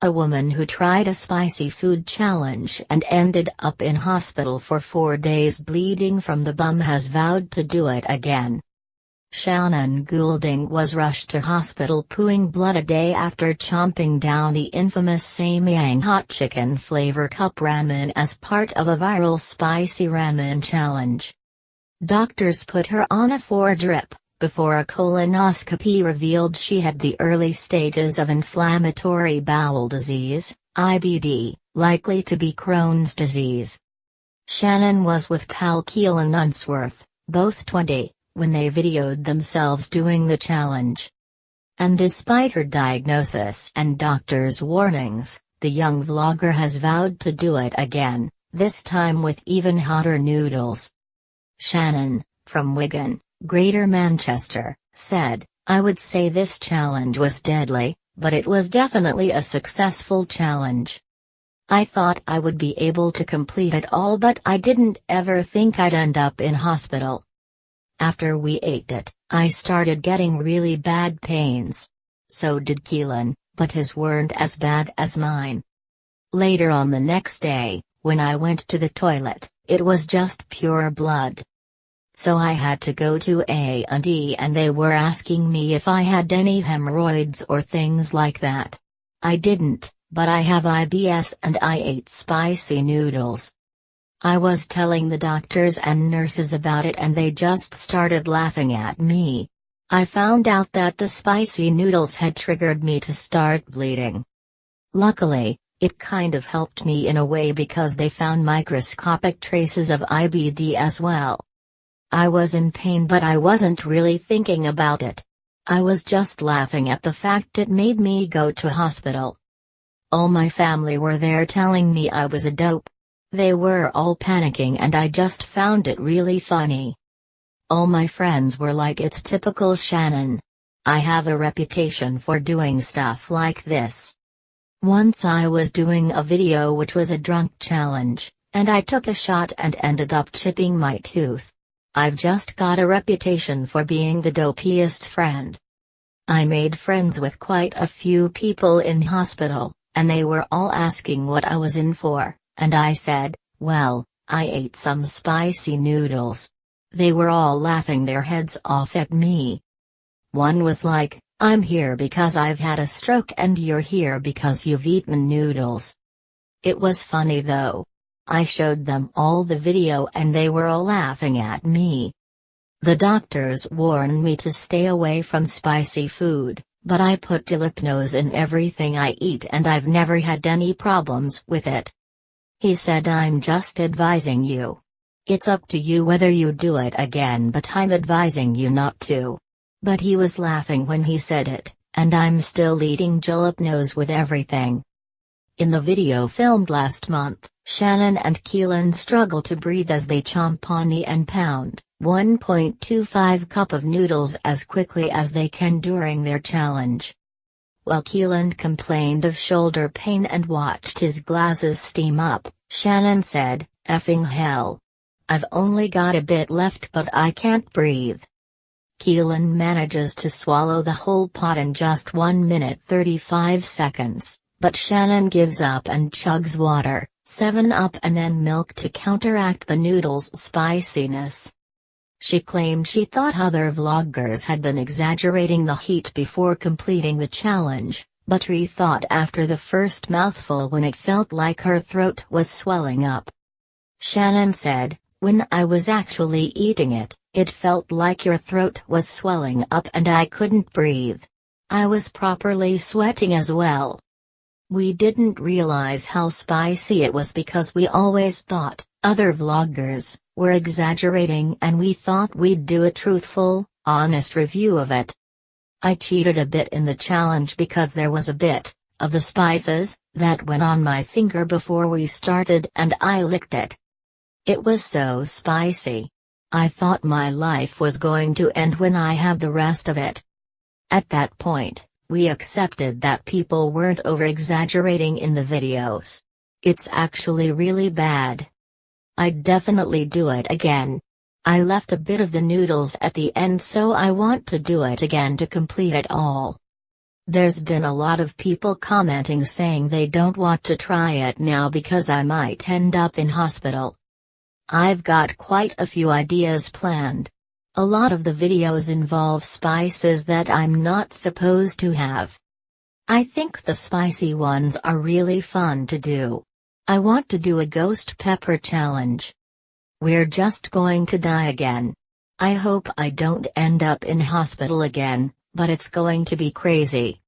A woman who tried a spicy food challenge and ended up in hospital for 4 days bleeding from the bum has vowed to do it again. Shannen Goulding was rushed to hospital pooing blood a day after chomping down the infamous Samyang hot chicken flavor cup ramen as part of a viral spicy ramen challenge. Doctors put her on a 4-drip, before a colonoscopy revealed she had the early stages of inflammatory bowel disease, IBD, likely to be Crohn's disease. Shannen was with pal Keelan Unsworth, both 20, when they videoed themselves doing the challenge. And despite her diagnosis and doctors' warnings, the young vlogger has vowed to do it again, this time with even hotter noodles. Shannen, from Wigan, Greater Manchester, said, "I would say this challenge was deadly, but it was definitely a successful challenge. I thought I would be able to complete it all, but I didn't ever think I'd end up in hospital. After we ate it, I started getting really bad pains. So did Keelan, but his weren't as bad as mine. Later on the next day, when I went to the toilet, it was just pure blood. So I had to go to A&E and they were asking me if I had any hemorrhoids or things like that. I didn't, but I have IBS and I ate spicy noodles. I was telling the doctors and nurses about it and they just started laughing at me. I found out that the spicy noodles had triggered me to start bleeding. Luckily, it kind of helped me in a way because they found microscopic traces of IBD as well. I was in pain but I wasn't really thinking about it. I was just laughing at the fact it made me go to hospital. All my family were there telling me I was a dope. They were all panicking and I just found it really funny. All my friends were like, it's typical Shannen. I have a reputation for doing stuff like this. Once I was doing a video which was a drunk challenge, and I took a shot and ended up chipping my tooth. I've just got a reputation for being the dopiest friend. I made friends with quite a few people in hospital, and they were all asking what I was in for. And I said, well, I ate some spicy noodles. They were all laughing their heads off at me. One was like, I'm here because I've had a stroke and you're here because you've eaten noodles. It was funny though. I showed them all the video and they were all laughing at me. The doctors warned me to stay away from spicy food, but I put jalapenos in everything I eat and I've never had any problems with it. He said, I'm just advising you. It's up to you whether you do it again, but I'm advising you not to. But he was laughing when he said it, and I'm still eating jalapenos with everything. In the video filmed last month, Shannen and Keelan struggle to breathe as they chomp on and pound 1.25 cup of noodles as quickly as they can during their challenge. While Keelan complained of shoulder pain and watched his glasses steam up, Shannen said, "Effing hell. I've only got a bit left but I can't breathe." Keelan manages to swallow the whole pot in just 1 minute 35 seconds, but Shannen gives up and chugs water, 7-Up and then milk to counteract the noodles' spiciness. She claimed she thought other vloggers had been exaggerating the heat before completing the challenge, but rethought after the first mouthful when it felt like her throat was swelling up. Shannen said, when I was actually eating it, it felt like your throat was swelling up and I couldn't breathe. I was properly sweating as well. We didn't realize how spicy it was because we always thought other vloggers were exaggerating and we thought we'd do a truthful, honest review of it. I cheated a bit in the challenge because there was a bit of the spices that went on my finger before we started and I licked it. It was so spicy. I thought my life was going to end when I had the rest of it. At that point, we accepted that people weren't over-exaggerating in the videos. It's actually really bad. I'd definitely do it again. I left a bit of the noodles at the end so I want to do it again to complete it all. There's been a lot of people commenting saying they don't want to try it now because I might end up in hospital. I've got quite a few ideas planned. A lot of the videos involve spices that I'm not supposed to have. I think the spicy ones are really fun to do. I want to do a ghost pepper challenge. We're just going to die again. I hope I don't end up in hospital again, but it's going to be crazy.